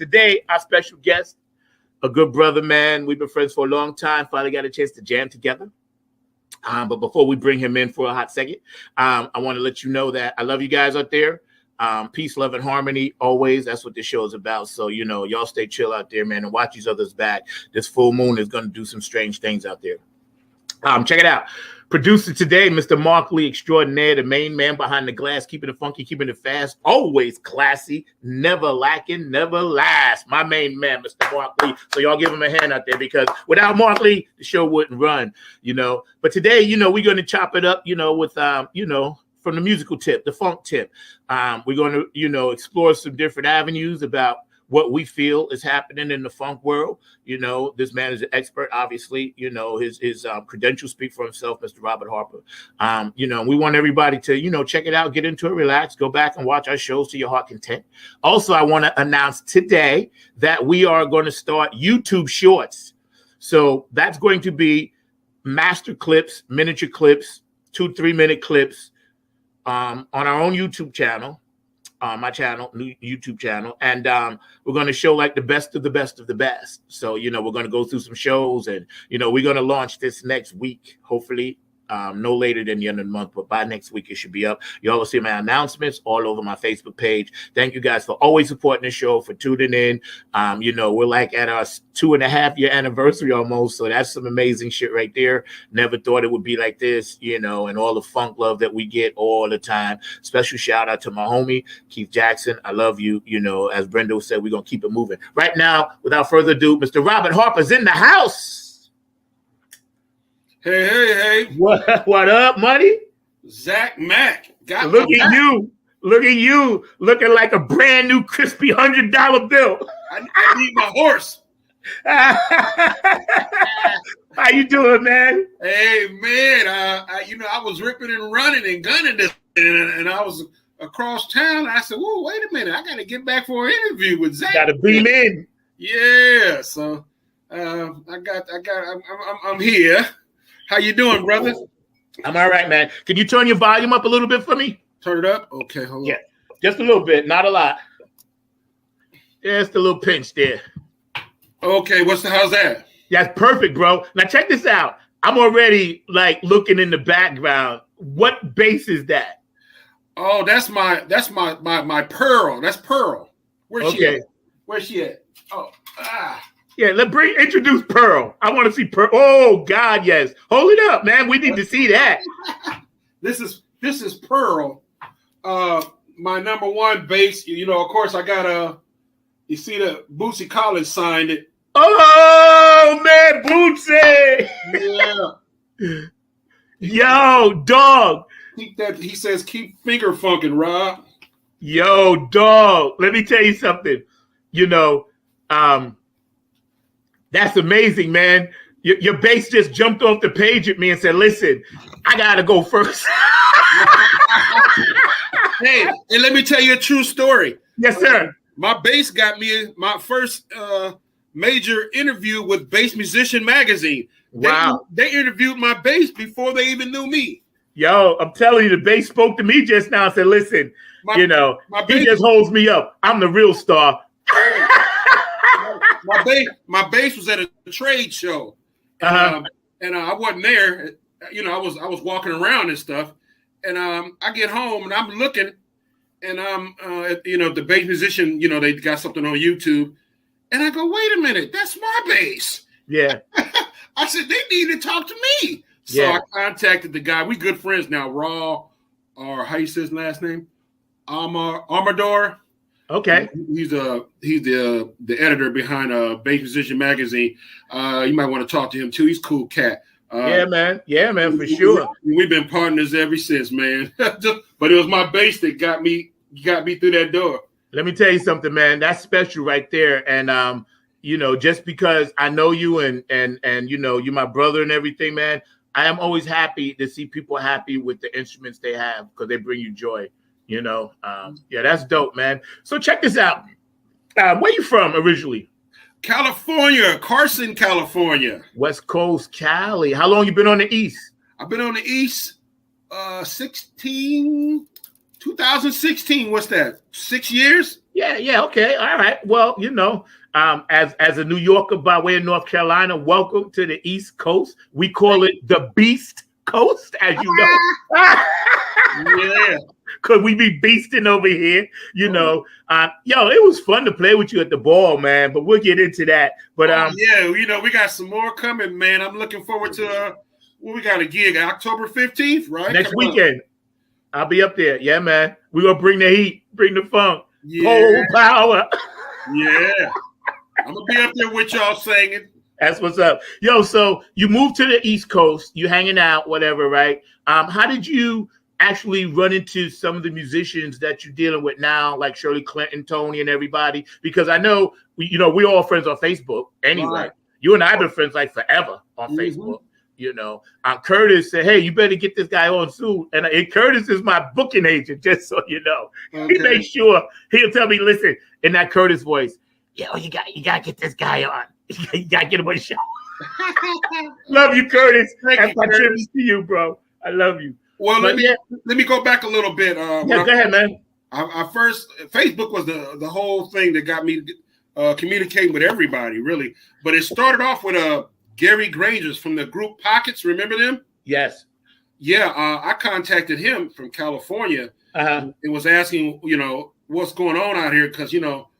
Today, our special guest, a good brother, man. We've been friends for a long time. Finally got a chance to jam together. But before we bring him in for a hot second, I want to let you know that I love you guys out there. Peace, love, and harmony always. That's what this show is about. So, y'all stay chill out there, man, and watch each other's back. This full moon is going to do some strange things out there. Check it out. Producer today, Mr. Mark Lee Extraordinaire, the main man behind the glass, keeping it funky, keeping it fast, always classy, never lacking, never last. My main man, Mr. Mark Lee. So y'all give him a hand out there, because without Mark Lee, the show wouldn't run, But today, we're going to chop it up, with, from the musical tip, the funk tip. We're going to, explore some different avenues about what we feel is happening in the funk world. This man is an expert, obviously. His credentials speak for himself, Mr. Robert Harper. We want everybody to, check it out, get into it, relax, go back and watch our shows to your heart content. Also, I want to announce today that we are going to start YouTube Shorts. So that's going to be master clips, miniature clips, 2-3 minute clips on our own YouTube channel. My channel, new YouTube channel, and we're going to show like the best of the best of the best. So, we're going to go through some shows, and, we're going to launch this next week, hopefully. No later than the end of the month, but by next week it should be up. You all will see my announcements all over my Facebook page. Thank you guys for always supporting the show, for tuning in. We're like at our 2.5-year anniversary almost, so that's some amazing shit right there. Never thought it would be like this, and all the funk love that we get all the time. Special shout out to my homie Keith Jackson. I love you. As Brendo said, we're gonna keep it moving. Right now, without further ado, Mr. Robert Harper's in the house. Hey. What up, money? Zach Mack. Look at you. Looking like a brand new crispy $100 bill. I need my horse. How you doing, man? Hey, man. I was ripping and running and gunning this, and I was across town. I said, "Whoa, wait a minute! I got to get back for an interview with Zach." Got to beam in. Yeah. So, I'm here. How you doing, brother? I'm all right, man. Can you turn your volume up a little bit for me? Turn it up? Okay, hold on. Yeah, just a little bit, not a lot. Just a little pinch there. Okay, how's that? That's perfect, bro. Now check this out. I'm already like looking in the background. What bass is that? Oh, that's my Pearl. That's Pearl. Where's she at? Oh, Yeah, introduce Pearl. I want to see Pearl. Oh God, yes. Hold it up, man. We need to see that. This is Pearl. My number one bass. Of course, I got you see the Bootsy Collins signed it. Oh man, Bootsy. Yeah. Yo, dog. He says keep finger funkin', Rob. Yo, dog. Let me tell you something. That's amazing, man. Your bass just jumped off the page at me and said, "Listen, I gotta go first." Hey, and let me tell you a true story. Yes, sir. My bass got me my first major interview with Bass Musician Magazine. Wow. They interviewed my bass before they even knew me. Yo, I'm telling you, the bass spoke to me just now and said, "Listen, he just holds me up. I'm the real star." My bass was at a trade show, and I wasn't there. I was walking around and stuff, and I get home and I'm looking, and I'm the bass musician. They got something on YouTube, and I go, "Wait a minute, that's my bass." Yeah. I said they need to talk to me, so I contacted the guy. We good friends now, Raw, or how you say his last name, Amador. Okay. He's the editor behind Bass Musician Magazine. You might want to talk to him too. He's a cool cat. Yeah, man, for sure. We've been partners ever since, man. But it was my bass that got me through that door. Let me tell you something, man. That's special right there. And just because I know you and you're my brother and everything, man, I am always happy to see people happy with the instruments they have because they bring you joy. That's dope, man. So check this out. Where you from originally? California, Carson, California. West Coast, Cali. How long you been on the East? I've been on the East 2016. What's that? 6 years? Yeah. Okay. All right. Well, as a New Yorker by way of North Carolina, welcome to the East Coast. We call it the Beast Coast, as you know. Yeah. Because we be beasting over here, Yo, it was fun to play with you at the ball, man. But we'll get into that. But we got some more coming, man. I'm looking forward to we got a gig October 15th, right? Next weekend. I'll be up there. Yeah, man. We're gonna bring the heat, bring the funk, cold power. Yeah. I'm gonna be up there with y'all singing. That's what's up. Yo, so you moved to the East Coast, you hanging out, whatever, right? How did you actually run into some of the musicians that you're dealing with now, like Shirley Clinton, Tony, and everybody? Because I know we're all friends on Facebook anyway. Right. You and I have been friends like forever on Facebook. Curtis said, "Hey, you better get this guy on soon." And Curtis is my booking agent, just so you know. Okay. He makes sure he'll tell me, "Listen," in that Curtis voice, "Yo, you got to get this guy on. You got to get him on the show." Love you, Curtis. That's my tribute to you, bro. I love you. Well, let me go back a little bit. Go ahead, man. I first, Facebook was the whole thing that got me communicating with everybody, really. But it started off with Gary Granger's from the group Pockets. Remember them? Yes. Yeah, I contacted him from California and was asking, what's going on out here, because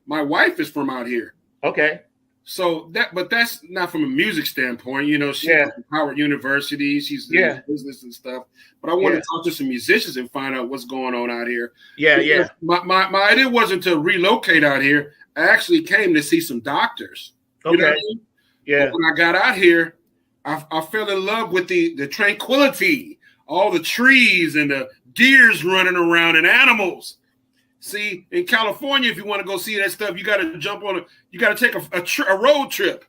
my wife is from out here. Okay. So that's not from a music standpoint, she's from Howard University, she's in business and stuff. But I want to talk to some musicians and find out what's going on out here. Yeah. My idea wasn't to relocate out here. I actually came to see some doctors. Okay. You know what I mean? Yeah. But when I got out here, I fell in love with the tranquility, all the trees and the deers running around and animals. See, in California, if you want to go see that stuff, you got to you got to take a road trip.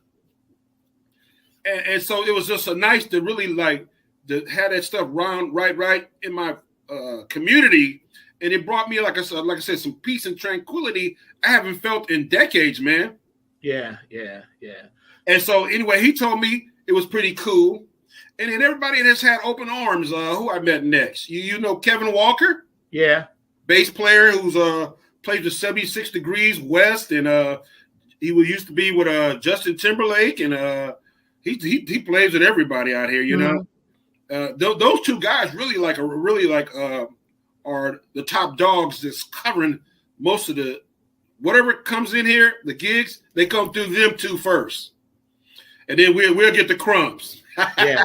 And so it was just nice to really to have that stuff right in my community. And it brought me, like I said, some peace and tranquility I haven't felt in decades, man. Yeah. And so anyway, he told me it was pretty cool. And then everybody has had open arms. Who I met next? You know Kevin Walker? Yeah. Bass player who's plays with 76 Degrees West, and he used to be with Justin Timberlake, and he plays with everybody out here, know. Those two guys really are the top dogs that's covering most of the whatever comes in here, the gigs, they come through them two first. And then we'll get the crumbs. Yeah.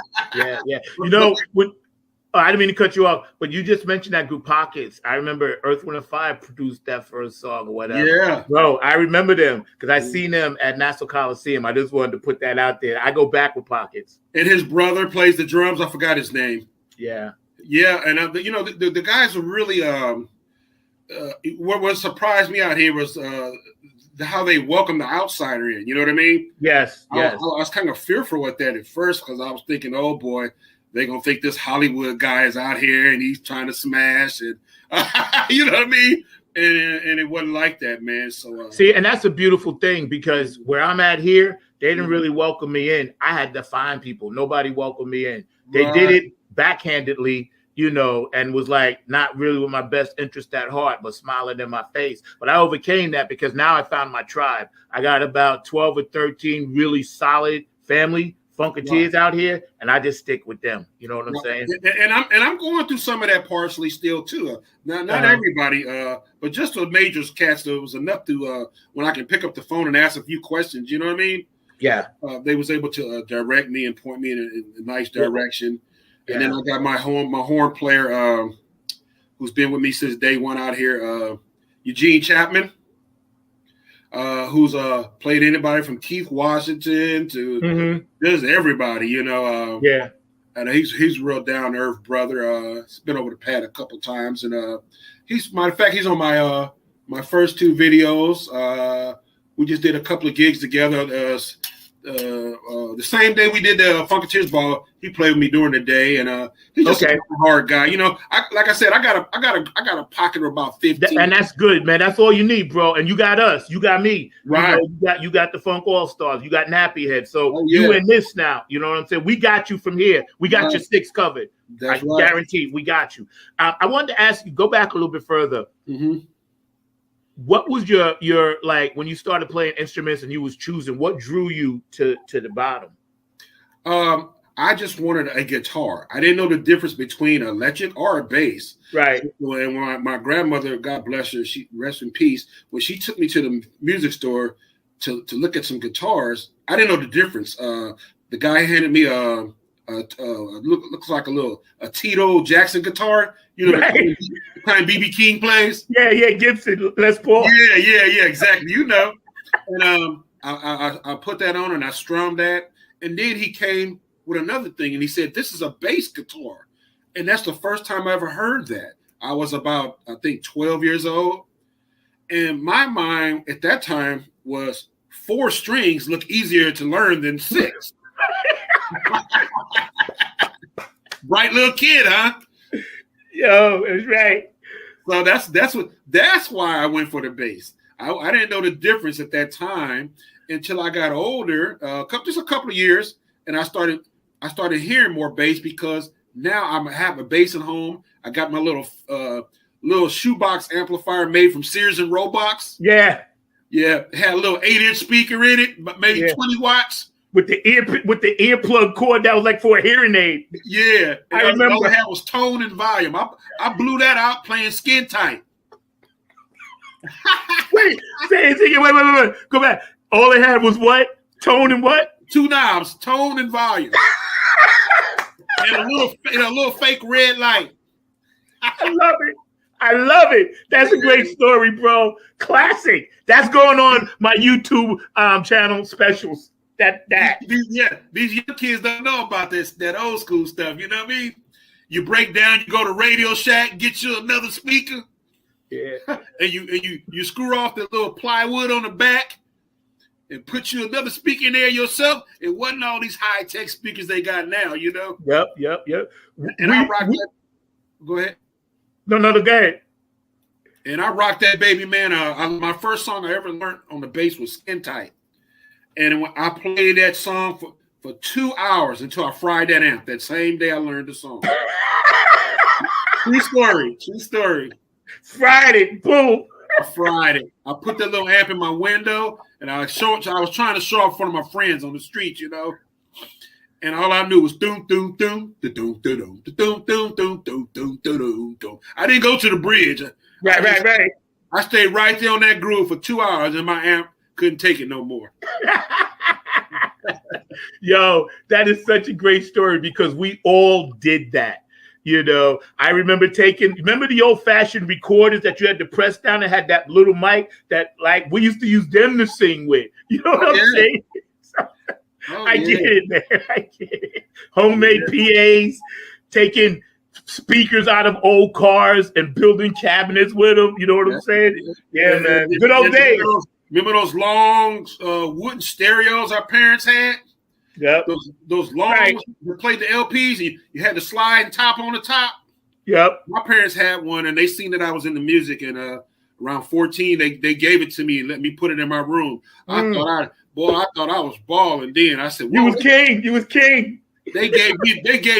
I didn't mean to cut you off, but you just mentioned that group Pockets. I remember Earth, Wind & Fire produced that first song or whatever. Yeah. Bro, I remember them because I seen them at Nassau Coliseum. I just wanted to put that out there. I go back with Pockets. And his brother plays the drums. I forgot his name. Yeah. Yeah, and the guys are really what surprised me out here was how they welcome the outsider in. You know what I mean? Yes. I was kind of fearful with that at first because I was thinking, oh boy, they're gonna think this Hollywood guy is out here and he's trying to smash and you know what I mean? And it wasn't like that, man. So see, and that's a beautiful thing because where I'm at here, they didn't really welcome me in. I had to find people. Nobody welcomed me in. They did it backhandedly, and was not really with my best interest at heart, but smiling in my face. But I overcame that because now I found my tribe. I got about 12 or 13 really solid family Funketeers out here, and I just stick with them. You know what I'm saying? And I'm going through some of that partially still too. Not everybody, but just the major cats. There was enough to when I can pick up the phone and ask a few questions. You know what I mean? Yeah. They was able to direct me and point me in a nice direction. Yeah. And then I got my horn player, who's been with me since day one out here, Eugene Chapman. Who's played anybody from Keith Washington to just everybody, Yeah. And he's a real down to earth brother. He's been over the pad a couple times, and he's on my first two videos. We just did a couple of gigs together. The same day we did the Funketeers Ball, he played with me during the day, and he's just a hard guy. Like I said, I got a pocket of about 15, and that's good, man. That's all you need, bro. And you got us, you got me, right? You got the Funk All Stars, you got Nappy Head. So you in this now, you know what I'm saying? We got you from here. We got your sticks covered. That's guarantee we got you. I wanted to ask you, go back a little bit further. Mm-hmm. what was your like when you started playing instruments and you was choosing? What drew you to the bottom? I just wanted a guitar. I didn't know the difference between an electric or a bass. Right. And when my grandmother, God bless her, she rest in peace, when she took me to the music store to look at some guitars, I didn't know the difference. The guy handed me looks like a Tito Jackson guitar, you know, right. the kind BB King plays. Yeah, Gibson, Les Paul. Yeah, exactly. You know, and I put that on and I strummed that, and then he came with another thing, and he said, "This is a bass guitar," and that's the first time I ever heard that. I was about, I think, 12 years old, and my mind at that time was 4 strings look easier to learn than 6. Bright little kid, huh? Yo, that's right. So that's why I went for the bass. I didn't know the difference at that time until I got older, just a couple of years, and I started hearing more bass because now I have a bass at home. I got my little shoebox amplifier made from Sears and Roebuck. Yeah. It had a little 8-inch speaker in it, maybe 20 watts. With the earplug cord that was like for a hearing aid. Yeah. I remember. All I had was tone and volume. I blew that out playing Skin Tight. wait. Go back. All it had was what? Tone and what? 2 knobs, tone and volume. and a little fake red light. I love it. That's a great story, bro. Classic. That's going on my YouTube channel specials. These young kids don't know about that old school stuff. You know what I mean? You break down, you go to Radio Shack, get you another speaker. Yeah. and you screw off the little plywood on the back and put you another speaker in there yourself. It wasn't all these high-tech speakers they got now, you know? Yep. And I rock that. Go ahead. No, go ahead. And I rocked that baby, man. My first song I ever learned on the bass was Skin Tight. And when I played that song for 2 hours until I fried that amp. That same day I learned the song. True story. Fried it, boom. I fried it. I put that little amp in my window, and I was trying to show off in front of my friends on the street, you know. And all I knew was doom doom doom doom doom doom doom doom doom doom doom doom doom. I didn't go to the bridge. Right. I stayed right there on that groove for 2 hours, and my amp couldn't take it no more. Yo, that is such a great story because we all did that. You know, I remember the old-fashioned recorders that you had to press down and had that little mic that, like, we used to use them to sing with. You know what I'm saying? I get it, man. I get it. Homemade PAs, taking speakers out of old cars and building cabinets with them. You know what I'm saying? Yeah, man. Good old days. Remember those long wooden stereos our parents had? Yep. Those long ones that played the LPs. You had the slide top on the top. Yep. My parents had one, and they seen that I was into music. And around 14, they gave it to me and let me put it in my room. I thought I was balling. Then I said, "You was king. You was king." They gave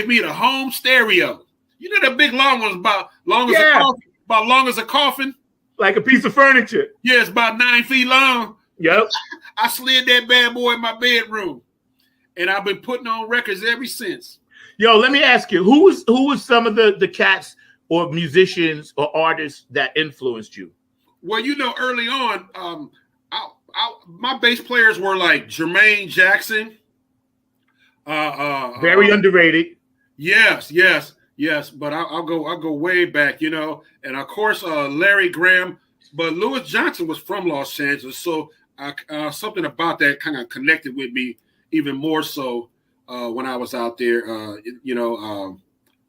me the home stereo. You know that big long one was about long as a coffin. Like a piece of furniture. Yeah, it's about 9 feet long. Yep. I slid that bad boy in my bedroom, and I've been putting on records ever since. Yo, let me ask you, who was some of the cats or musicians or artists that influenced you? Well, you know, early on, my bass players were like Jermaine Jackson. Very underrated. Yes. But I'll go way back, you know, and of course Larry Graham. But Louis Johnson was from Los Angeles, so something about that kind of connected with me even more so when I was out there, you know.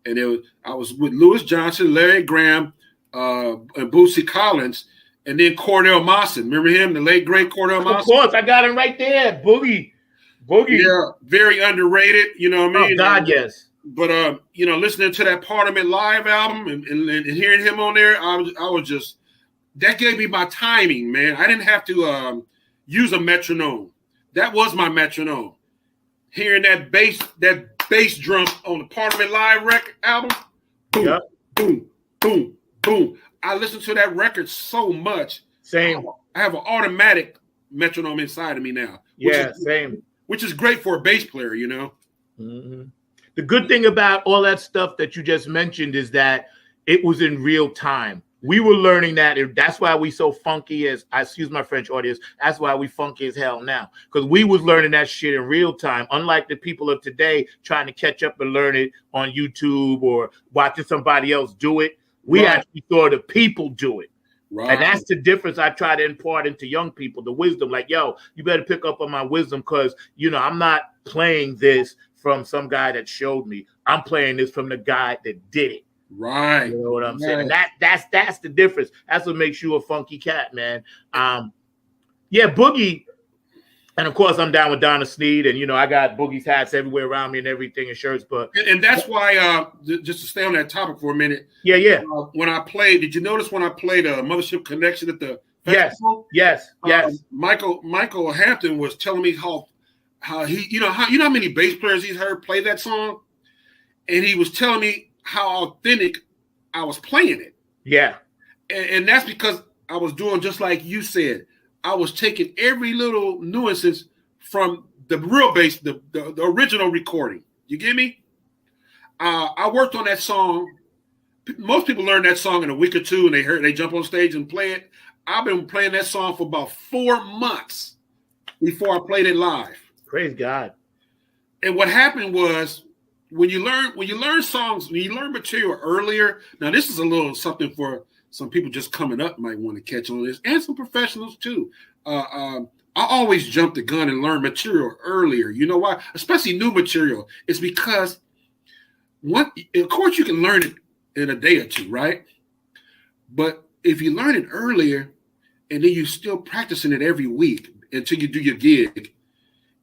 And I was with Louis Johnson, Larry Graham, and Bootsy Collins, and then Cordell Mawson. Remember him, the late great Cordell Mawson? Of course, I got him right there, Boogie. Yeah, very underrated. You know what I mean? Oh God, yes. But you know, listening to that Parliament Live album and hearing him on there, I was just, that gave me my timing, man. I didn't have to use a metronome. That was my metronome. Hearing that bass drum on the Parliament Live record album, boom, boom, boom, boom. I listened to that record so much Same. I have an automatic metronome inside of me now. Same. Which is great for a bass player, you know. Mm-hmm. The good thing about all that stuff that you just mentioned is that it was in real time. We were learning that. That's why we so funky as, excuse my French audience, that's why we funky as hell now. Because we was learning that shit in real time. Unlike the people of today trying to catch up and learn it on YouTube or watching somebody else do it. We actually saw the people do it. Right. And that's the difference I try to impart into young people, the wisdom. Like, yo, you better pick up on my wisdom because, you know, I'm not playing this from some guy that showed me. I'm playing this from the guy that did it. Right. You know what I'm saying? And that's the difference. That's what makes you a funky cat, man. Boogie. And of course, I'm down with Donna Sneed, and you know I got Boogie's hats everywhere around me and everything and shirts. But and that's why, just to stay on that topic for a minute. Yeah. When I played, did you notice when I played Mothership Connection at the festival? Yes. Michael Hampton was telling me how he, you know how many bass players he's heard play that song, and he was telling me how authentic I was playing it. Yeah. And that's because I was doing just like you said. I was taking every little nuances from the real bass, the original recording. You get me? I worked on that song. Most people learn that song in a week or two and they jump on stage and play it. I've been playing that song for about 4 months before I played it live. Praise God. And what happened was when you learn songs, when you learn material earlier, now this is a little something for some people just coming up might want to catch on this, and some professionals too. I always jump the gun and learn material earlier. You know why? Especially new material. It's because of course you can learn it in a day or two, right? But if you learn it earlier and then you're still practicing it every week until you do your gig,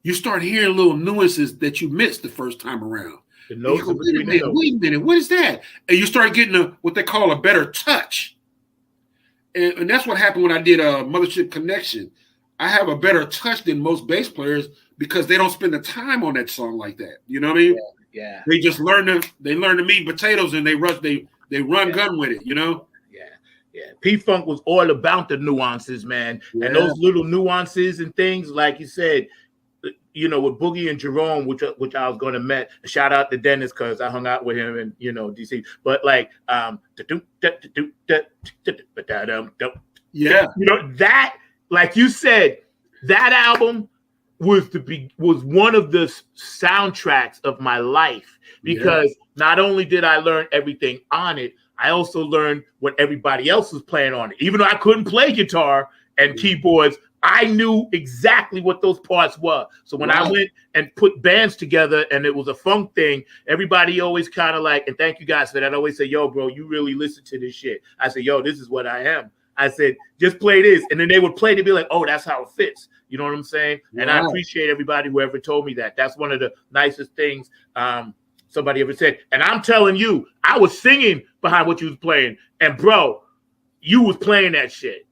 you start hearing little nuances that you missed the first time around. Wait a minute, what is that? And you start getting what they call a better touch. And that's what happened when I did a Mothership Connection. I have a better touch than most bass players because they don't spend the time on that song like that. You know what I mean? Yeah. They just learn the meat and potatoes and they run gun with it, you know? Yeah. P-Funk was all about the nuances, man. Yeah. And those little nuances and things, like you said, you know, with Boogie and Jerome, which I was going to met. Shout out to Dennis because I hung out with him in, you know, DC. But like, you know, that, like you said, that album was one of the soundtracks of my life because not only did I learn everything on it, I also learned what everybody else was playing on it. Even though I couldn't play guitar and keyboards, I knew exactly what those parts were. So when I went and put bands together and it was a funk thing, everybody always kind of like, and thank you guys for that, I always say, yo, bro, you really listen to this shit. I said, yo, this is what I am. I said, just play this. And then they would play to be like, oh, that's how it fits. You know what I'm saying? Wow. And I appreciate everybody who ever told me that. That's one of the nicest things somebody ever said. And I'm telling you, I was singing behind what you was playing. And bro, you was playing that shit.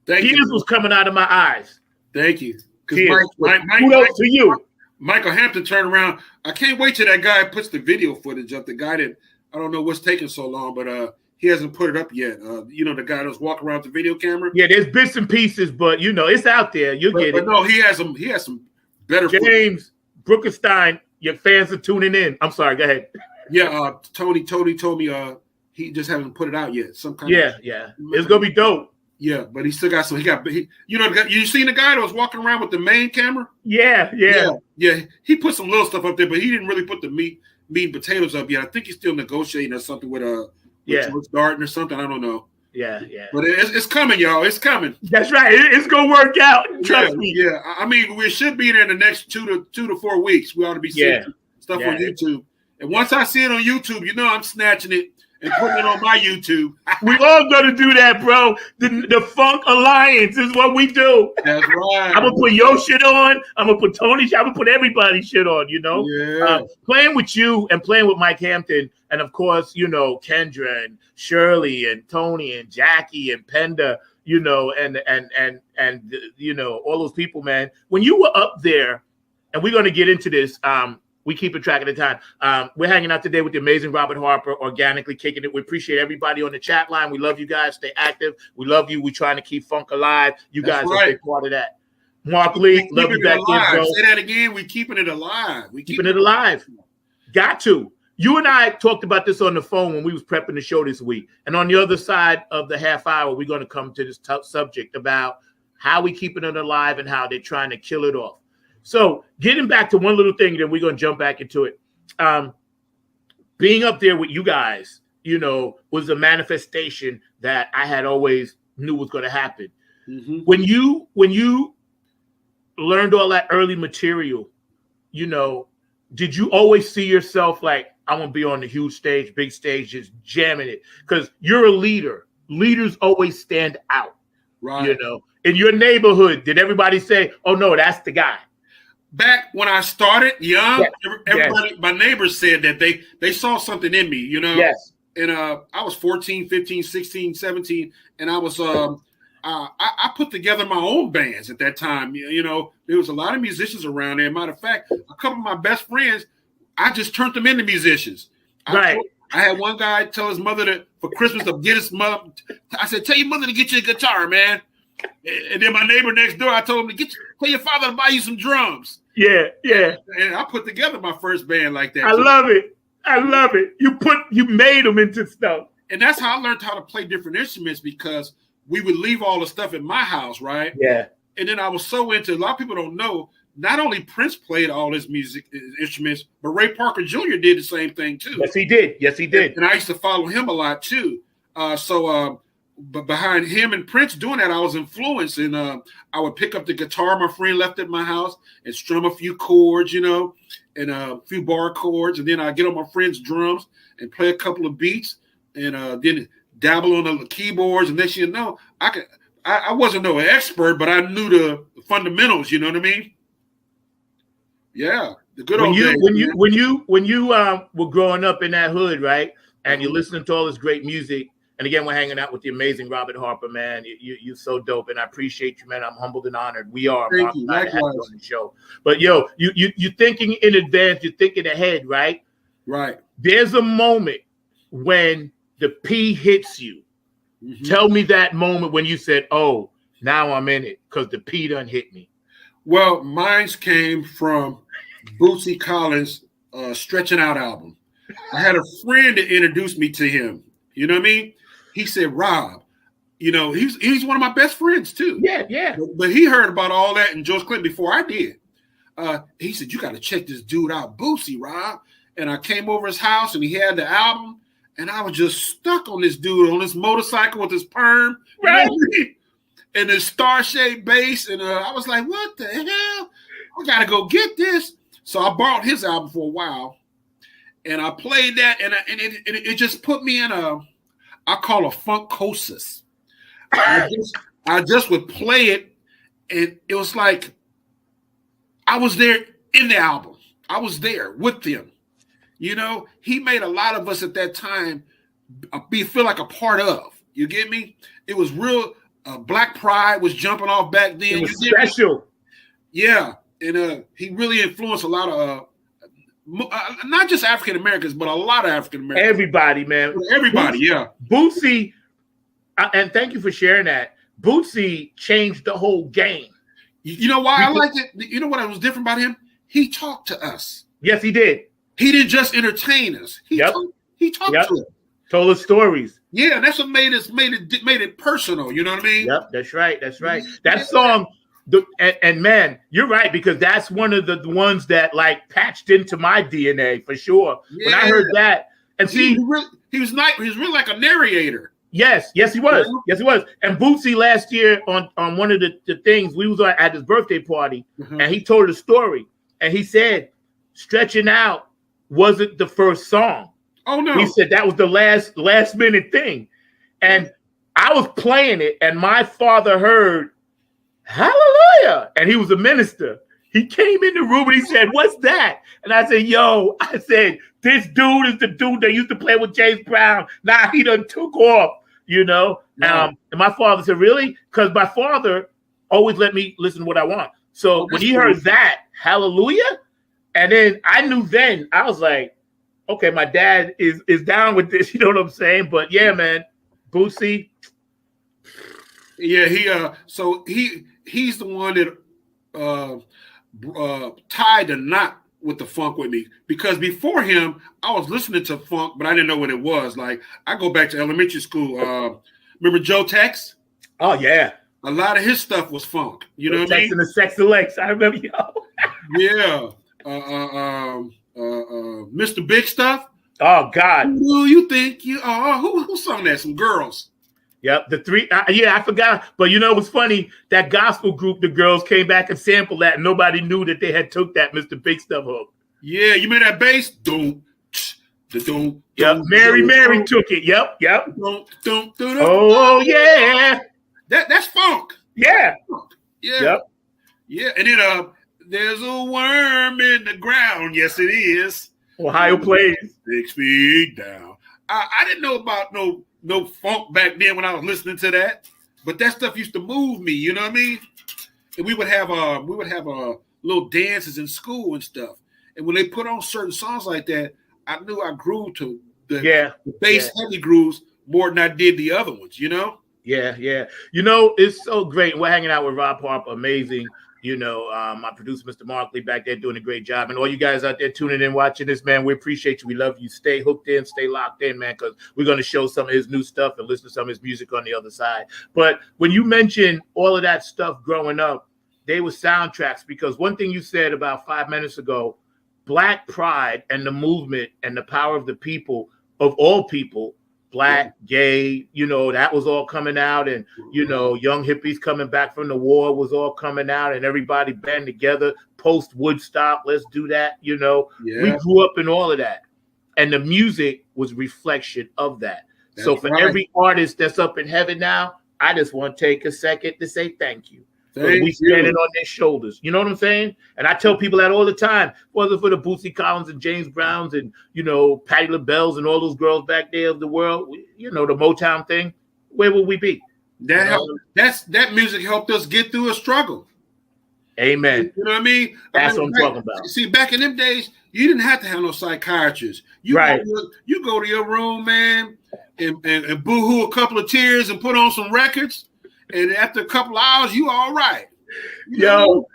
Tears was coming out of my eyes. Thank you. Kudos to you. Michael Hampton turned around. I can't wait till that guy puts the video footage up. The guy that, I don't know what's taking so long, but he hasn't put it up yet. You know, the guy that's walking around with the video camera? Yeah, there's bits and pieces, but you know, it's out there. You'll get it. But no, he has some better James Brookenstein, your fans are tuning in. I'm sorry, go ahead. Yeah, Tony told me he just hasn't put it out yet. Some kind of it's gonna be dope. Yeah, but he still got some. You seen the guy that was walking around with the main camera? Yeah. He put some little stuff up there, but he didn't really put the meat and potatoes up yet. I think he's still negotiating or something with George Darden or something. I don't know. Yeah. But it's coming, y'all. It's coming. That's right. It's gonna work out. Trust me. Yeah. I mean, we should be there in the next 2 to 4 weeks. We ought to be seeing stuff on YouTube. And once I see it on YouTube, you know I'm snatching it and putting it on my YouTube. We all gonna do that, bro. The Funk Alliance is what we do. That's right. I'm gonna put your shit on. I'm gonna put Tony's shit. I'm gonna put everybody's shit on, you know? Yeah. Playing with you and playing with Mike Hampton, and of course, you know, Kendra and Shirley and Tony and Jackie and Penda, you know, and you know, all those people, man. When you were up there, and we're gonna get into this, We keep track of the time. We're hanging out today with the amazing Robert Harper, organically kicking it. We appreciate everybody on the chat line. We love you guys. Stay active. We love you. We're trying to keep funk alive. You guys are a big part of that. Mark Lee, love you back in, bro. Say that again. We're keeping it alive. We're keeping it alive. Got to. You and I talked about this on the phone when we was prepping the show this week. And on the other side of the half hour, we're going to come to this subject about how we keeping it alive and how they're trying to kill it off. So getting back to one little thing, then we're going to jump back into it. Being up there with you guys, you know, was a manifestation that I had always knew was going to happen. Mm-hmm. When you learned all that early material, you know, did you always see yourself like, I want to be on the huge stage, big stage, just jamming it? Because you're a leader. Leaders always stand out. Right. You know, in your neighborhood, did everybody say, oh, no, that's the guy? Back when I started young, everybody, my neighbors said that they saw something in me, you know? Yes. And I was 14, 15, 16, 17, and I was I put together my own bands at that time. You know, there was a lot of musicians around there. Matter of fact, a couple of my best friends, I just turned them into musicians. Right. I had one guy tell his mother for Christmas to get his mother. I said, tell your mother to get you a guitar, man. And then my neighbor next door, I told him to tell your father to buy you some drums. Yeah, yeah. And I put together my first band like that. I love it. I love it. You made them into stuff. And that's how I learned how to play different instruments, because we would leave all the stuff in my house, right? Yeah. And then I was so into, a lot of people don't know, not only Prince played all his music instruments, but Ray Parker Jr. did the same thing too. Yes, he did. Yes, he did. And I used to follow him a lot too. But behind him and Prince doing that, I was influenced, and I would pick up the guitar my friend left at my house and strum a few chords, you know, and a few bar chords, and then I get on my friend's drums and play a couple of beats, and then dabble on the keyboards. And next, you know, I wasn't no expert, but I knew the fundamentals. You know what I mean? Yeah, the good old days. When you were growing up in that hood, right, and you're listening to all this great music. And again, we're hanging out with the amazing Robert Harper, man. You're so dope, and I appreciate you, man. I'm humbled and honored. We are. Thank you. Likewise. On the show. But yo, you're thinking in advance. You're thinking ahead, right? Right. There's a moment when the P hits you. Mm-hmm. Tell me that moment when you said, "Oh, now I'm in it," because the P done hit me. Well, mine came from Bootsy Collins' "Stretching Out" album. I had a friend that introduced me to him. You know what I mean? He said, Rob, you know, he's one of my best friends too. Yeah, yeah. But he heard about all that in George Clinton before I did. He said, you got to check this dude out, Bootsy, Rob. And I came over his house and he had the album, and I was just stuck on this dude on this motorcycle with his perm, right? And his star-shaped bass. And I was like, what the hell? I got to go get this. So I borrowed his album for a while. And I played that, and it just put me in I call a funkosis. I just would play it, and it was like I was there in the album. I was there with them. You know, he made a lot of us at that time feel like a part of. You get me? It was real. Black Pride was jumping off back then. It was special. Yeah, and he really influenced a lot of. Not just African Americans, but a lot of African Americans. Everybody, man. Everybody, yeah. Bootsy, and thank you for sharing that. Bootsy changed the whole game. You know why I liked it? You know what was different about him? He talked to us. Yes, he did. He didn't just entertain us. He talked to us. Told us stories. Yeah, that's what made it personal. You know what I mean? Yep, that's right. That's right. That song. And man, you're right, because that's one of the ones that like patched into my DNA for sure. Yeah. When I heard that, and see, he was really like a narrator. Yes, he was. Yes, he was. And Bootsy last year on one of the things, we was at his birthday party, and he told a story, and he said, "Stretching Out" wasn't the first song. Oh no, he said that was the last minute thing, and I was playing it, and my father heard. Hallelujah. And he was a minister. He came in the room and he said, what's that? And I said, this dude is the dude that used to play with James Brown. Now he done took off, you know. No. And my father said, really? Because my father always let me listen to what I want. So when he heard that, hallelujah, And then I knew then, I was like, okay, my dad is down with this. You know what I'm saying? But yeah, man, Boosie. Yeah, he's the one that tied the knot with the funk with me, because before him I was listening to funk, but I didn't know what it was. Like, I go back to elementary school. Remember Joe Tex? Oh yeah, a lot of his stuff was funk. You know what I mean? And the Sex Legs. I remember y'all. Yeah. Mr. Big Stuff. Oh God. Who do you think you are? Who sung that? Some girls. Yep, the three. I forgot. But you know what's funny? That gospel group, the girls came back and sampled that, and nobody knew that they had took that Mr. Big Stuff hook. Yeah, you remember that bass? Don't. Yep, Mary took it. Yep. Oh yeah. That's funk. Yeah. Yeah. Yep. Yeah, and then there's a worm in the ground. Yes, it is. Ohio plays 6 feet down. I didn't know about no funk back then when I was listening to that, but that stuff used to move me. You know what I mean? And we would have little dances in school and stuff. And when they put on certain songs like that, I knew I grew to the bass heavy grooves more than I did the other ones. You know? Yeah. You know, it's so great. We're hanging out with Rob Harper, amazing. You know, my producer, Mr. Markley, back there doing a great job. And all you guys out there tuning in, watching this, man, we appreciate you. We love you. Stay hooked in, stay locked in, man, because we're going to show some of his new stuff and listen to some of his music on the other side. But when you mention all of that stuff growing up, they were soundtracks, because one thing you said about 5 minutes ago, Black pride and the movement and the power of the people, of all people, Black, gay, you know, that was all coming out. And, you know, young hippies coming back from the war was all coming out, and everybody band together post Woodstock. Let's do that. You know, we grew up in all of that. And the music was reflection of that. That's so for every artist that's up in heaven now, I just want to take a second to say thank you. We standing on their shoulders. You know what I'm saying? And I tell people that all the time. Wasn't for the Bootsy Collins and James Browns and, you know, Patti LaBelle's and all those girls back there of the world, you know, the Motown thing, where would we be? That helped. That music helped us get through a struggle. Amen. You know what I mean? That's what I'm talking about. See, back in them days, you didn't have to have no psychiatrist. You go to your room, man, and boo-hoo a couple of tears and put on some records. And after a couple of hours, you all right. Yo,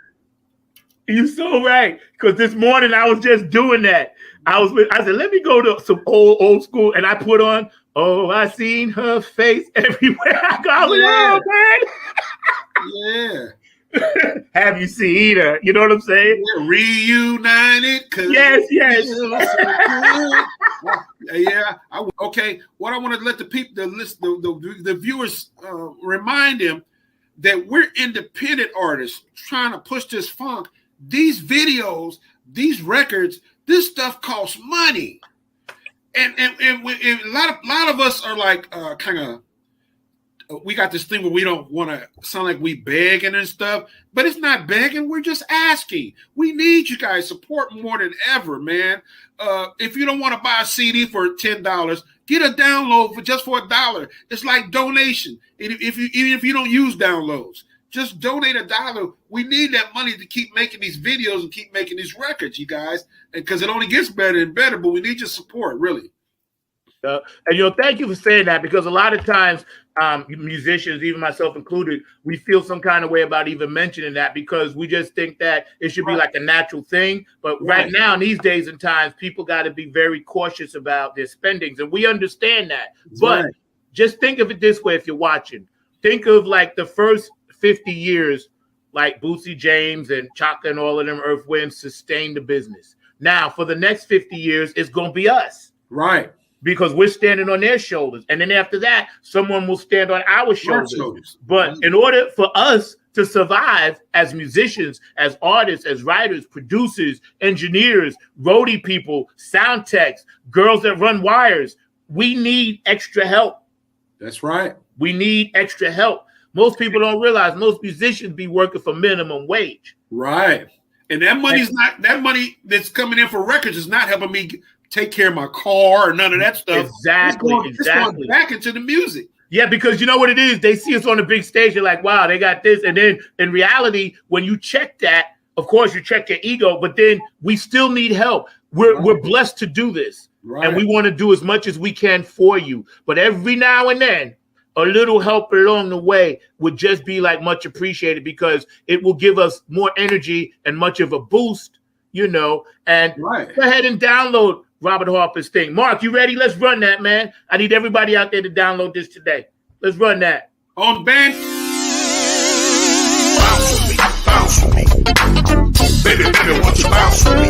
you're so right. Because this morning I was just doing that. I said, let me go to some old school, and I put on, oh, I seen her face everywhere I go. I was like, oh, man. Have you seen her? You know what I'm saying? Yeah, reunited. Yes. Okay. What I want to let the people, the viewers, remind them that we're independent artists trying to push this funk. These videos, these records, this stuff costs money, and a lot of us are like kind of. We got this thing where we don't want to sound like we begging and stuff, but it's not begging. We're just asking. We need you guys support more than ever, man. If you don't want to buy a CD for $10, get a download for $1. It's like donation. Even if you don't use downloads, just donate $1. We need that money to keep making these videos and keep making these records, you guys, because it only gets better and better. But we need your support, really. And you know, thank you for saying that, because a lot of times musicians, even myself included, we feel some kind of way about even mentioning that, because we just think that it should be like a natural thing. But right now, in these days and times, people got to be very cautious about their spendings, and we understand that. But just think of it this way: if you're watching, think of like the first 50 years, like Bootsy James and Chaka and all of them Earth Wind sustained the business. Now, for the next 50 years, it's going to be us. Right. Because we're standing on their shoulders. And then after that, someone will stand on our shoulders. But in order for us to survive as musicians, as artists, as writers, producers, engineers, roadie people, sound techs, girls that run wires, we need extra help. That's right. We need extra help. Most people don't realize most musicians be working for minimum wage. Right. And that money that's coming in for records is not helping me take care of my car or none of that stuff. Exactly. It's going back into the music. Yeah, because you know what it is? They see us on the big stage. They're like, wow, they got this. And then in reality, when you check that, of course, you check your ego, but then we still need help. We're blessed to do this, and we want to do as much as we can for you. But every now and then, a little help along the way would just be like much appreciated, because it will give us more energy and much of a boost, And go ahead and download Robert Harper's thing. Mark, you ready? Let's run that, man. I need everybody out there to download this today. Let's run that. On the bench. Bounce with me. Baby, baby, won't you bounce with me?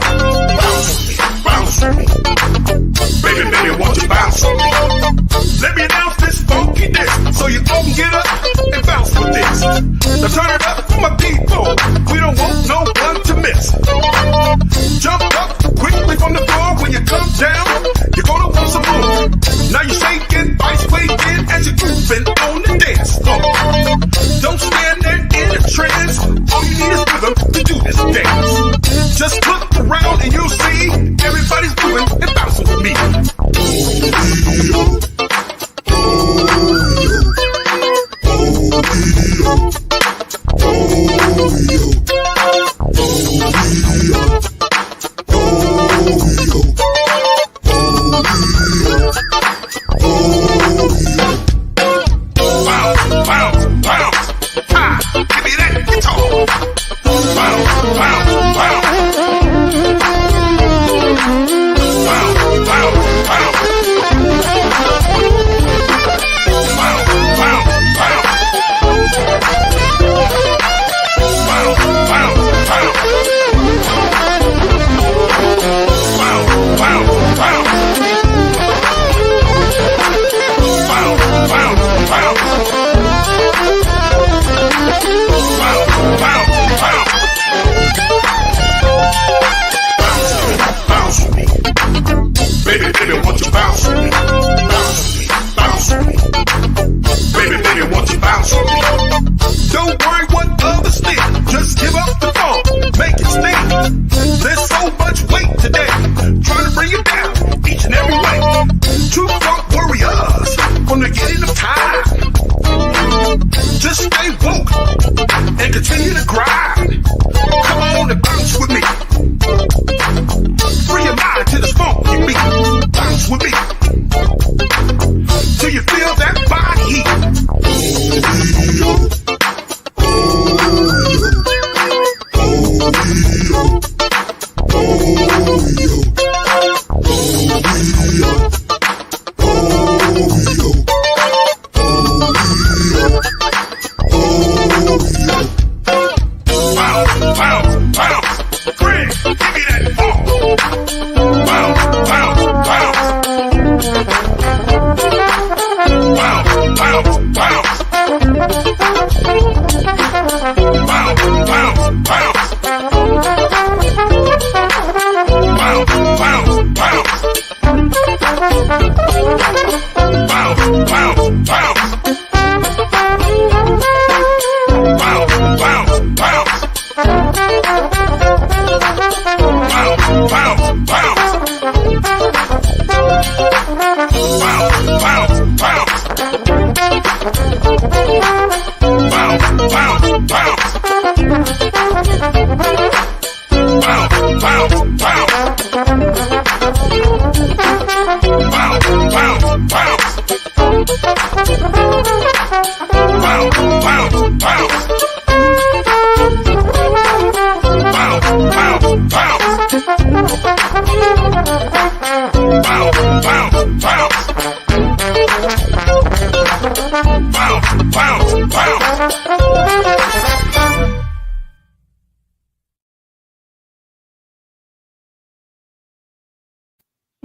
Bounce with me. Baby, baby, won't you bounce with me? Let me announce this funky dance, so you all can get up and bounce with this. Now turn it up for my people. We don't want no one to miss. Jump up quickly from the floor. When you come down, you're gonna want some more. Now you're shaking, ice waking as you're grooving on the dance floor. Don't stand there in a trance. All you need is rhythm to do this dance. Just look around and you'll see everybody's moving and bouncing with me.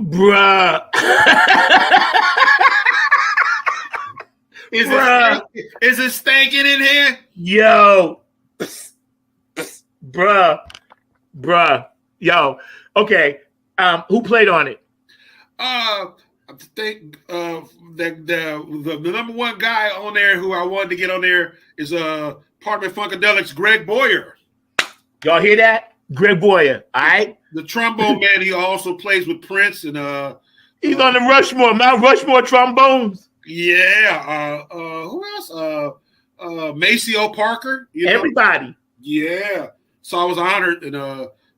Bruh. Is it stinking in here? Yo. Bruh. Yo. Okay. Who played on it? I think the number one guy on there who I wanted to get on there is Partment Funkadelic's Greg Boyer. Y'all hear that? Greg Boyer, all right? The trombone man, he also plays with Prince and he's on the Mount Rushmore trombones. Yeah. Who else? Maceo Parker. Everybody. Yeah. So I was honored, and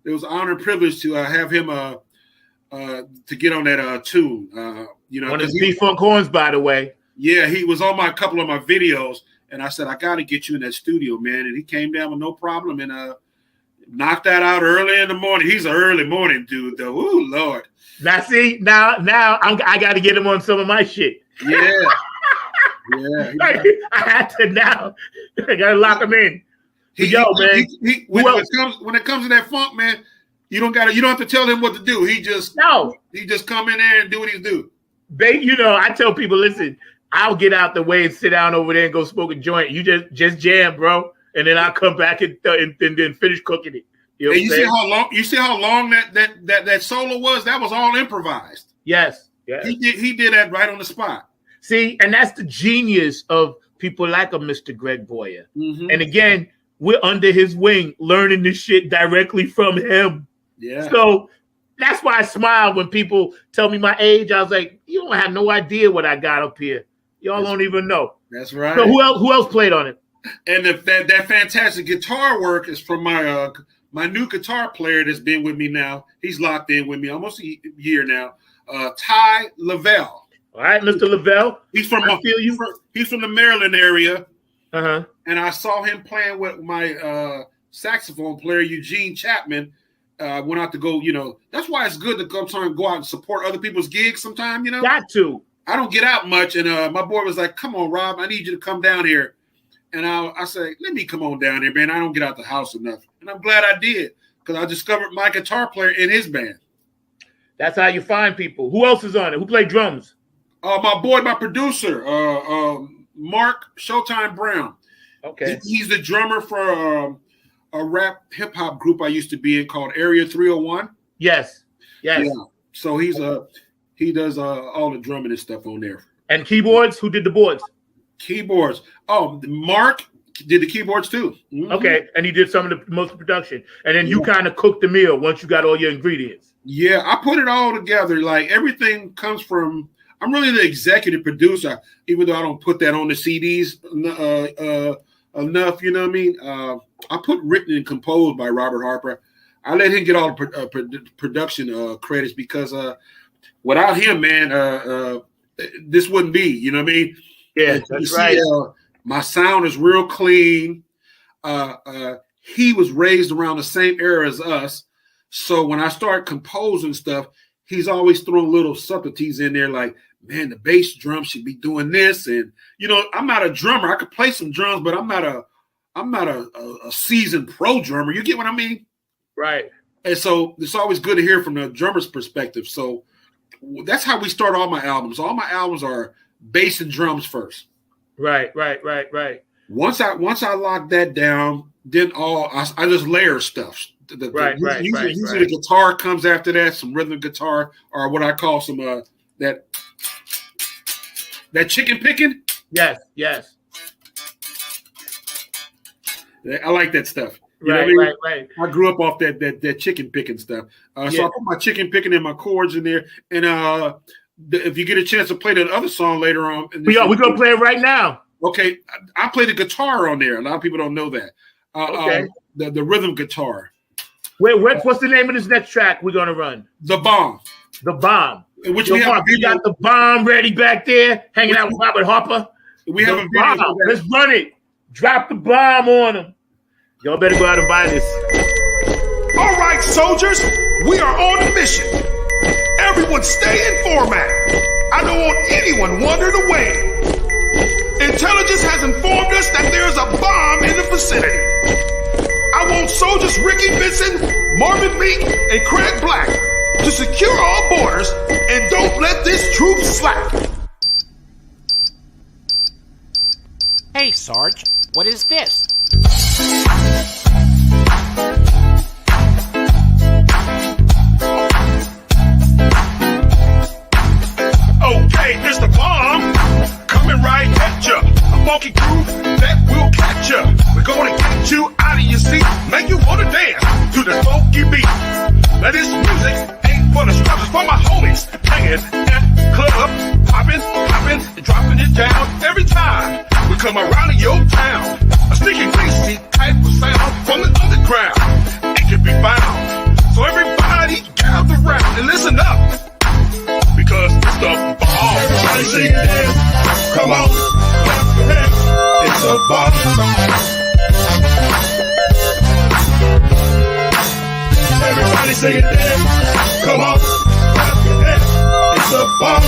it was an honor and privilege to have him to get on that tune. One of his P-Funk horns, by the way. Yeah, he was on a couple of my videos, and I said, I got to get you in that studio, man. And he came down with no problem and knocked that out early in the morning. He's an early morning dude, though. Ooh, Lord. Now, see, now I got to get him on some of my shit. Yeah. Yeah. I had to now. I got to lock him in. When it comes to that funk, man, you don't have to tell him what to do. He just come in there and do what he do. I tell people, listen, I'll get out the way and sit down over there and go smoke a joint. You just jam, bro, and then I'll come back and then finish cooking it. You know you see how long that solo was? That was all improvised. Yes. He did that right on the spot. See, and that's the genius of people like a Mr. Greg Boyer. Mm-hmm. And again, we're under his wing, learning this shit directly from him. Yeah. So that's why I smile when people tell me my age. I was like, you don't have no idea what I got up here. Y'all don't even know. That's right. So who else played on it? And that fantastic guitar work is from my new guitar player that's been with me now. He's locked in with me almost a year now. Ty Lavelle. All right, Mr. Lavelle. He's from he's from the Maryland area. Uh-huh. And I saw him playing with my saxophone player, Eugene Chapman. Went out to go, that's why it's good to go out and support other people's gigs sometime, Got to. I don't get out much. And my boy was like, come on, Rob, I need you to come down here. And I said, let me come on down here, man. I don't get out the house enough. And I'm glad I did because I discovered my guitar player in his band. That's how you find people. Who else is on it? Who played drums? My producer, Mark Showtime Brown. Okay. He's the drummer for a rap hip hop group I used to be in called Area 301. Yes. Yeah. So he does all the drumming and stuff on there. And keyboards? Who did the boards? Keyboards. Oh, Mark did the keyboards too. Mm-hmm. Okay. And he did some of the most of the production. And then you kind of cooked the meal once you got all your ingredients. Yeah, I put it all together. Like everything comes from. I'm really the executive producer, even though I don't put that on the CDs enough. You know what I mean? I put written and composed by Robert Harper. I let him get all the production credits because without him, man, this wouldn't be. You know what I mean? Yeah, that's right. My sound is real clean. He was raised around the same era as us, so when I start composing stuff, he's always throwing little subtleties in there, like, man, the bass drum should be doing this, and I'm not a drummer. I could play some drums, but I'm not a seasoned pro drummer. You get what I mean? Right. And so it's always good to hear from the drummer's perspective. So that's how we start all my albums. All my albums are bass and drums first. Right. Once I lock that down, then I just layer stuff. Usually the guitar comes after that, some rhythm guitar, or what I call some that chicken picking. Yes. I like that stuff. Right. I grew up off that chicken picking stuff. So I put my chicken picking and my chords in there. And if you get a chance to play that other song later on, we're gonna play it right now. Okay, I play the guitar on there. A lot of people don't know that. Okay. The rhythm guitar. What's the name of this next track we're gonna run? The Bomb. The Bomb. Which we have you got the bomb ready back there, hanging out with Robert Harper. We have a video. Let's run it. Drop the bomb on them. Y'all better go out and buy this. All right, soldiers, we are on a mission. Everyone stay in format. I don't want anyone wandering away. Intelligence has informed us that there's a bomb in the vicinity. I want soldiers Ricky Benson, Marvin Meek, and Craig Black to secure all borders and don't let this troop slack. Hey, Sarge, what is this? Okay, it's the bomb coming right at ya. A funky groove that will catch ya. We're gonna get you out of your seat, make you wanna dance to the funky beat. Now this music ain't for the scrubbers, for my homies hanging at club, popping, and dropping it down every time we come around in your town. A sticky, greasy type of sound from the underground. Everybody sing it then. Come on, clap your hands. It's a bomb.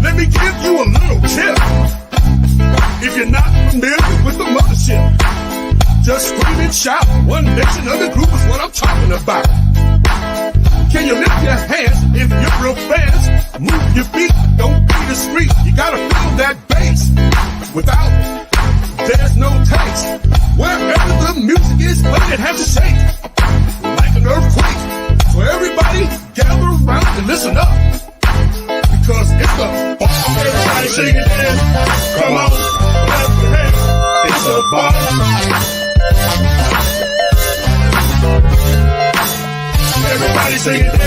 Let me give you a little tip. If you're not familiar with the mothership, just scream and shout. One nation under group is what I'm talking about. Can you lift your hands if you're real fans? Move your feet, don't be discreet. You gotta feel that bass. Without it, there's no taste. Wherever the music is played, it has to shake like an earthquake. So everybody gather around and listen up, because it's the bomb. Everybody sing it in. Come on, clap your hands. It's a bomb. Everybody sing it in.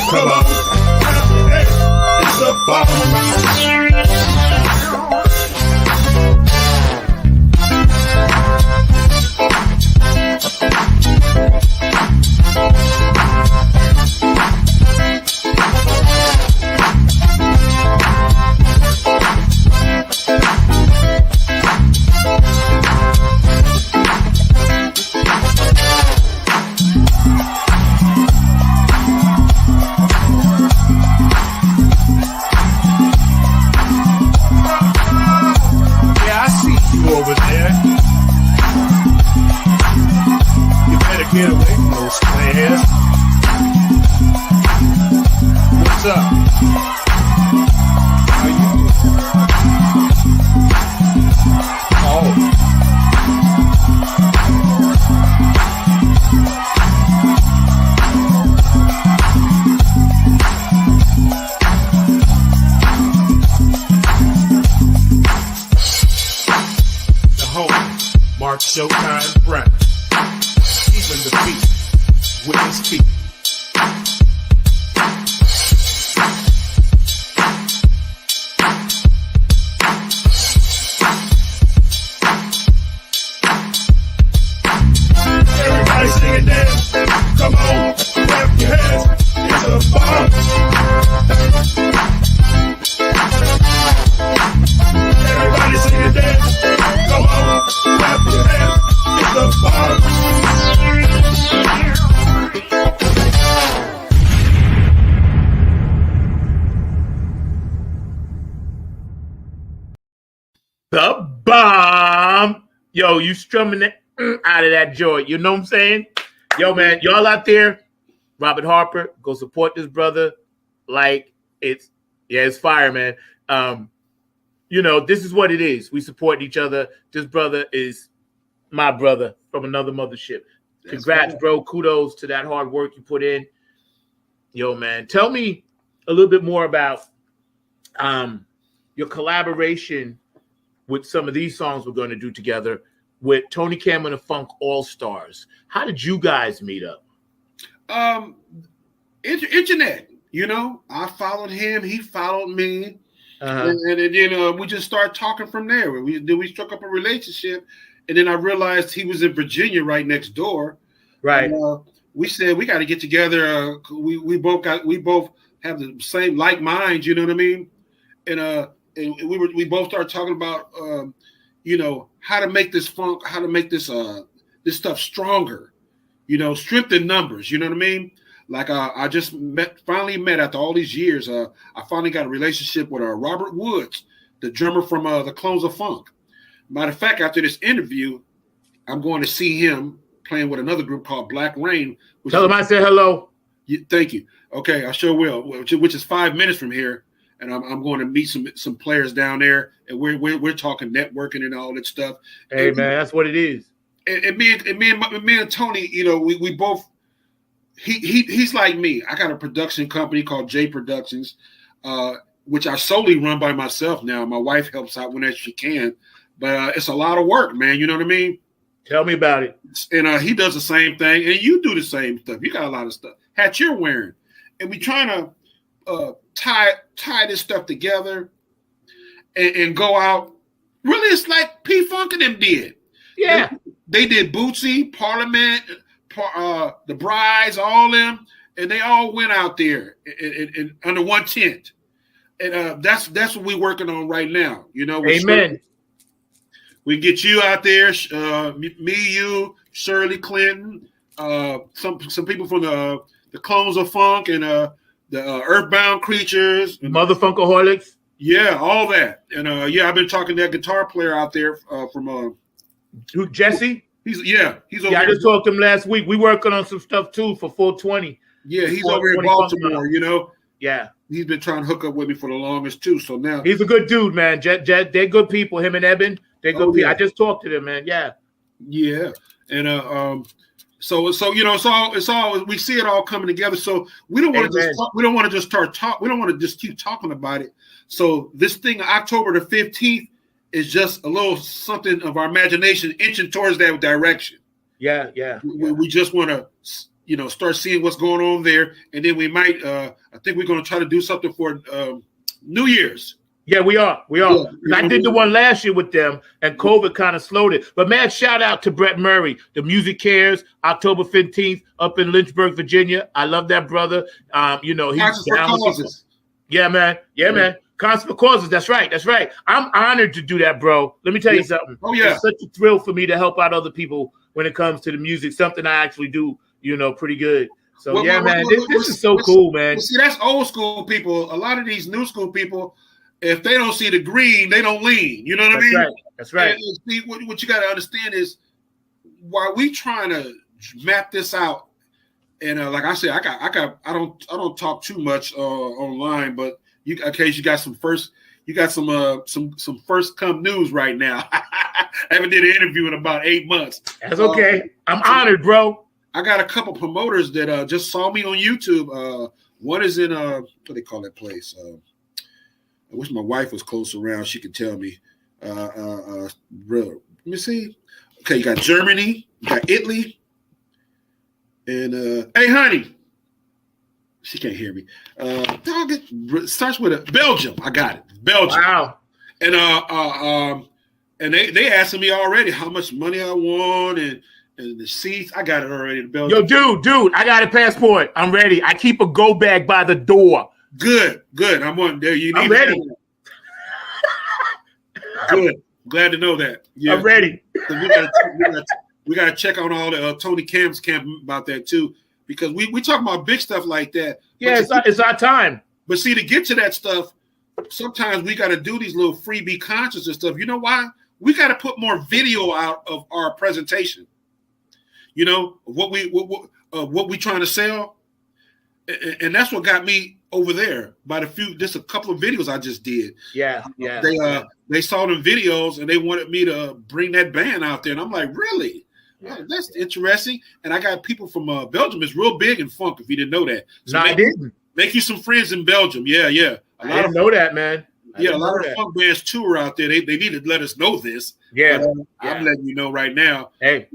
Come on, clap your hands. It's a bomb. Over there, you better get away from those players. What's up? How you? Oh. Mark Showtime Brown, keeping the beat with his feet. Everybody sing it then. Come on, clap your hands. It's a bomb. Everybody sing it then. Come on, clap your hands. It's a bomb. The bomb. Yo, you strumming it out of that joint. You know what I'm saying? Yo, man, y'all out there, Robert Harper, go support this brother. Like, it's fire, man. You know, this is what it is. We support each other. This brother is my brother from another mothership. Congrats, bro. Kudos to that hard work you put in. Yo, man, tell me a little bit more about your collaboration with some of these songs we're going to do together with Tony Cameron and the Funk All-Stars. How did you guys meet up? Internet, you know. I followed him. He followed me. And then we just started talking from there. We struck up a relationship, and then I realized he was in Virginia, right next door. Right. And, we said we got to get together. We both have the same like minds. You know what I mean? And we both started talking about you know, how to make this funk, how to make this this stuff stronger. You know, strength in numbers. You know what I mean? Like I just finally met after all these years. I finally got a relationship with Robert Woods, the drummer from the Clones of Funk. Matter of fact, after this interview, I'm going to see him playing with another group called Black Rain. Tell him I said hello. Thank you. Okay, I sure will. Which is 5 minutes from here, and I'm going to meet some players down there, and we're talking networking and all that stuff. Hey, man, that's what it is. And me and Tony, you know, we both. He's like me. I got a production company called J Productions, which I solely run by myself now. My wife helps out whenever she can, but it's a lot of work, man. You know what I mean? Tell me about it. And he does the same thing, and you do the same stuff. You got a lot of stuff. Hats you're wearing, and we trying to tie this stuff together and go out. Really, it's like P Funk and them did. Yeah, they did Bootsy, Parliament, the Brides, all them, and they all went out there in under one tent. And that's what we're working on right now. You know, amen. We get you out there, me, you, Shirley Clinton, some people from the Clones of Funk and the Earthbound Creatures, Motherfunkaholics. Yeah, all that. And I've been talking to that guitar player out there from who, Jesse? He's over I just talked to him last week. We working on some stuff too for 420. Yeah, he's over in Baltimore, you know. Yeah. He's been trying to hook up with me for the longest too. So now he's a good dude, man. They're good people. Him and Eben, they're good people. I just talked to them, man. Yeah. Yeah. And so you know, it's all we see it all coming together. So we don't want to just keep talking about it. So this thing, October the 15th, is just a little something of our imagination inching towards that direction. Yeah. We just want to, you know, start seeing what's going on there, and then we might. I think we're going to try to do something for New Year's. Yeah, we are. Yeah. I did the one last year with them, and COVID kind of slowed it. But man, shout out to Brett Murray, the Music Cares, October 15th, up in Lynchburg, Virginia. I love that brother. You know, he's down with causes. Yeah, man. Yeah, man. Concert for Causes. That's right. I'm honored to do that, bro. Let me tell you something. Oh yeah, it's such a thrill for me to help out other people when it comes to the music. Something I actually do, you know, pretty good. So man, this is so cool, man. See, that's old school people. A lot of these new school people, if they don't see the green, they don't lean. You know what I mean? That's right. And see, what you got to understand is while we trying to map this out, and like I said, I don't talk too much online, but you got some first first come news right now. I haven't did an interview in about 8 months. That's okay. I'm honored, bro. I got a couple promoters that just saw me on YouTube. One is in what do they call that place? I wish my wife was close around. She could tell me. Let me see. Okay, you got Germany, you got Italy, and hey, honey. She can't hear me. It starts with a Belgium. I got it. Belgium. Wow. And they asking me already how much money I want and the seats. I got it already in Belgium. Yo, dude, I got a passport. I'm ready. I keep a go bag by the door. Good. I'm on there. I'm ready. Good. Glad to know that. Yeah. I'm ready. We got to check on all the Tony Camp's camp about that too. Because we talk about big stuff like that. Yeah, it's our time. But see, to get to that stuff, sometimes we got to do these little freebie concerts and stuff. You know why? We got to put more video out of our presentation. You know, what we trying to sell. And that's what got me over there by just a couple of videos I just did. Yeah. They saw them videos and they wanted me to bring that band out there. And I'm like, really? Yeah, that's interesting. And I got people from Belgium. It's real big in funk, if you didn't know that. So I didn't. Make you some friends in Belgium. Yeah. I didn't know that, man. A lot of funk bands tour out there. They need to let us know this. Yeah. I'm letting you know right now. Hey.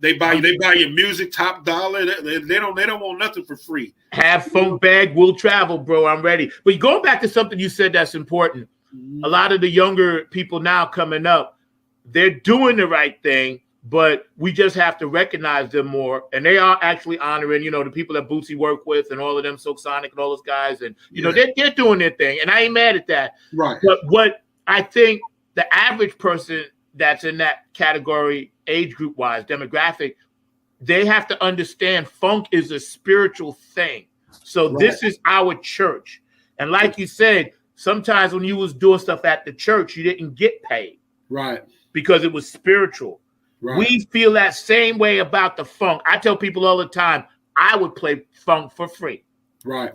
They buy your music top dollar. They don't want nothing for free. Have funk bag, will travel, bro. I'm ready. But going back to something you said that's important. Mm-hmm. A lot of the younger people now coming up, they're doing the right thing. But we just have to recognize them more. And they are actually honoring, you know, the people that Bootsy work with and all of them, Silk Sonic and all those guys. And, you know, they're doing their thing. And I ain't mad at that. Right. But what I think the average person that's in that category, age group wise, demographic, they have to understand funk is a spiritual thing. So this is our church. And like you said, sometimes when you was doing stuff at the church, you didn't get paid. Right. Because it was spiritual. Right. We feel that same way about the funk. I tell people all the time, I would play funk for free. Right.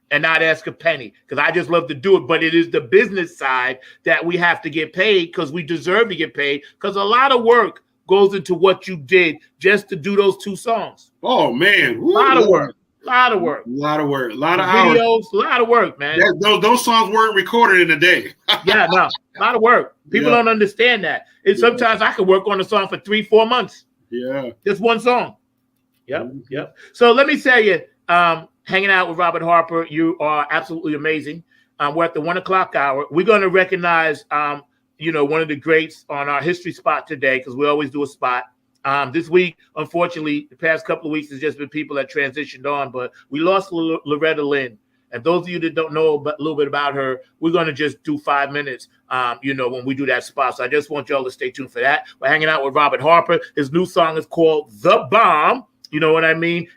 And not ask a penny because I just love to do it. But it is the business side that we have to get paid because we deserve to get paid because a lot of work goes into what you did just to do those 2 songs. Oh, man. A lot of work. A lot of work. A lot of work. A lot of hours. Videos, a lot of work, man. Those songs weren't recorded in a day. Yeah, no, a lot of work. People don't understand that. And sometimes I could work on a song for 3-4 months. Yeah. Just one song. Yep. So let me tell you, hanging out with Robert Harper, you are absolutely amazing. We're at the 1 o'clock hour. We're going to recognize, one of the greats on our history spot today, because we always do a spot. This week, unfortunately, the past couple of weeks has just been people that transitioned on, but we lost Loretta Lynn. And those of you that don't know a little bit about her, we're going to just do 5 minutes, when we do that spot. So I just want y'all to stay tuned for that. We're hanging out with Robert Harper. His new song is called The Bomb. You know what I mean?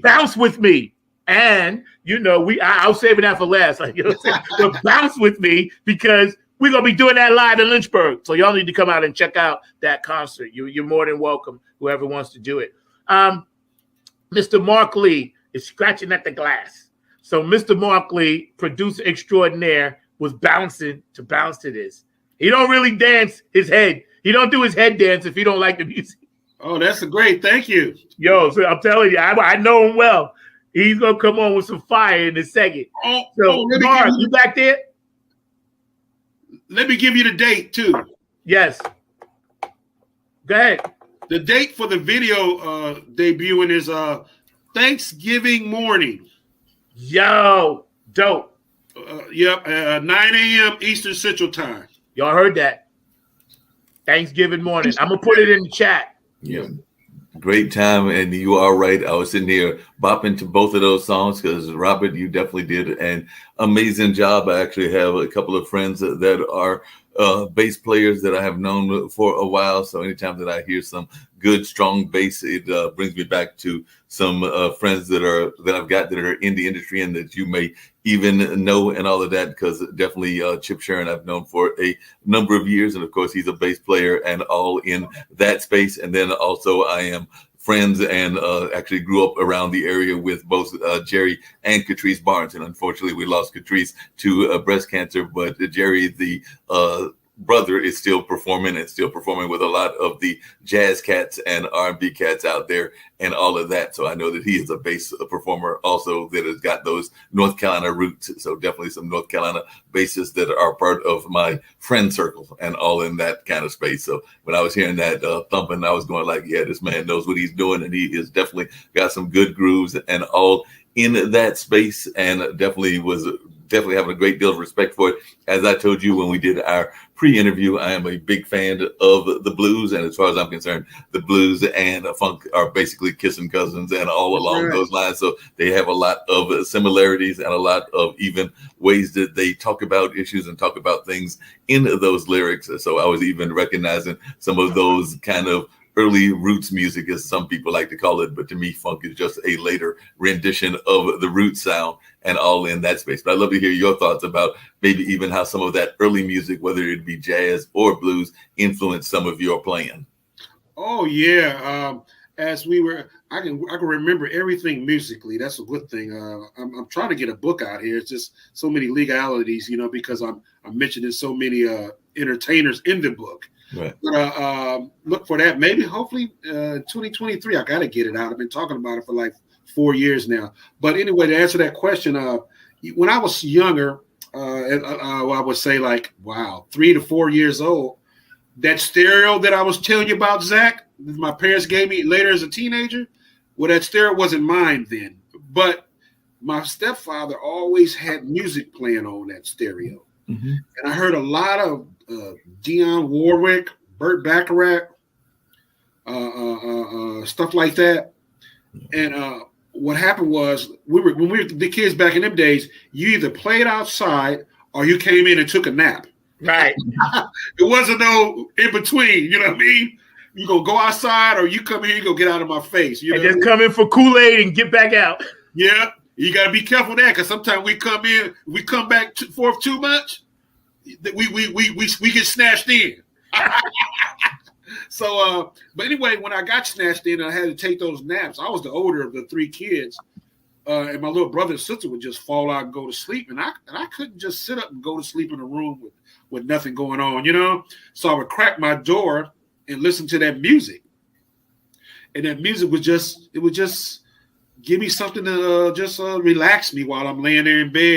Bounce with me. And, I was saving that for last. But bounce with me, because we're going to be doing that live in Lynchburg. So y'all need to come out and check out that concert. You're more than welcome, whoever wants to do it. Mr. Mark Lee is scratching at the glass. So Mr. Mark Lee, producer extraordinaire, was bouncing to bounce to this. He don't really dance his head. He don't do his head dance if he don't like the music. Oh, that's great. Thank you. Yo, so I'm telling you, I know him well. He's going to come on with some fire in a second. Mark, you back there? Let me give you the date, too. Yes. Go ahead. The date for the video debuting is Thanksgiving morning. Yo, dope. 9 a.m. Eastern Central Time. Y'all heard that. Thanksgiving morning. I'm going to put it in the chat. Yeah. Great time. And you are right. I was sitting here bopping to both of those songs because, Robert, you definitely did an amazing job. I actually have a couple of friends that are bass players that I have known for a while. So anytime that I hear some good, strong bass, it brings me back to some friends that I've got that are in the industry and that you may even know and all of that, because definitely Chip Sharon I've known for a number of years. And of course, he's a bass player and all in that space. And then also I am friends and actually grew up around the area with both Jerry and Catrice Barnes. And unfortunately, we lost Catrice to breast cancer, but Jerry, the brother, is still performing with a lot of the jazz cats and R&B cats out there and all of that. So I know that he is a bass performer also that has got those North Carolina roots. So definitely some North Carolina bassists that are part of my friend circle and all in that kind of space. So when I was hearing that thumping, I was going like, yeah, this man knows what he's doing, and he is definitely got some good grooves and all in that space, and definitely having a great deal of respect for it. As I told you when we did our pre-interview, I am a big fan of the blues, and as far as I'm concerned, the blues and funk are basically kissing cousins and all along those lines. So they have a lot of similarities and a lot of even ways that they talk about issues and talk about things in those lyrics. So I was even recognizing some of those kind of early roots music, as some people like to call it, but to me, funk is just a later rendition of the root sound and all in that space. But I'd love to hear your thoughts about maybe even how some of that early music, whether it be jazz or blues, influenced some of your playing. Oh yeah, as we were, I can remember everything musically. That's a good thing. I'm trying to get a book out here. It's just so many legalities, because I'm mentioning so many entertainers in the book. Right. But look for that. Maybe, hopefully, 2023. I got to get it out. I've been talking about it for like 4 years now. But anyway, to answer that question, when I was younger, I would say 3 to 4 years old, that stereo that I was telling you about, Zach, that my parents gave me later as a teenager, well, that stereo wasn't mine then. But my stepfather always had music playing on that stereo. Mm-hmm. And I heard a lot of Dionne Warwick, Burt Bacharach, stuff like that. And what happened was, when we were the kids back in them days, you either played outside or you came in and took a nap. Right. It wasn't no in between. You know what I mean? You go outside, or you come here, you go get out of my face. You know, and just come in for Kool-Aid and get back out. Yeah, you got to be careful of that, because sometimes we come back forth too much. We get snatched in. So, but anyway, when I got snatched in and I had to take those naps, I was the older of the 3 kids, and my little brother and sister would just fall out and go to sleep, and I couldn't just sit up and go to sleep in a room with nothing going on, So I would crack my door and listen to that music, and that music was just give me something to just relax me while I'm laying there in bed.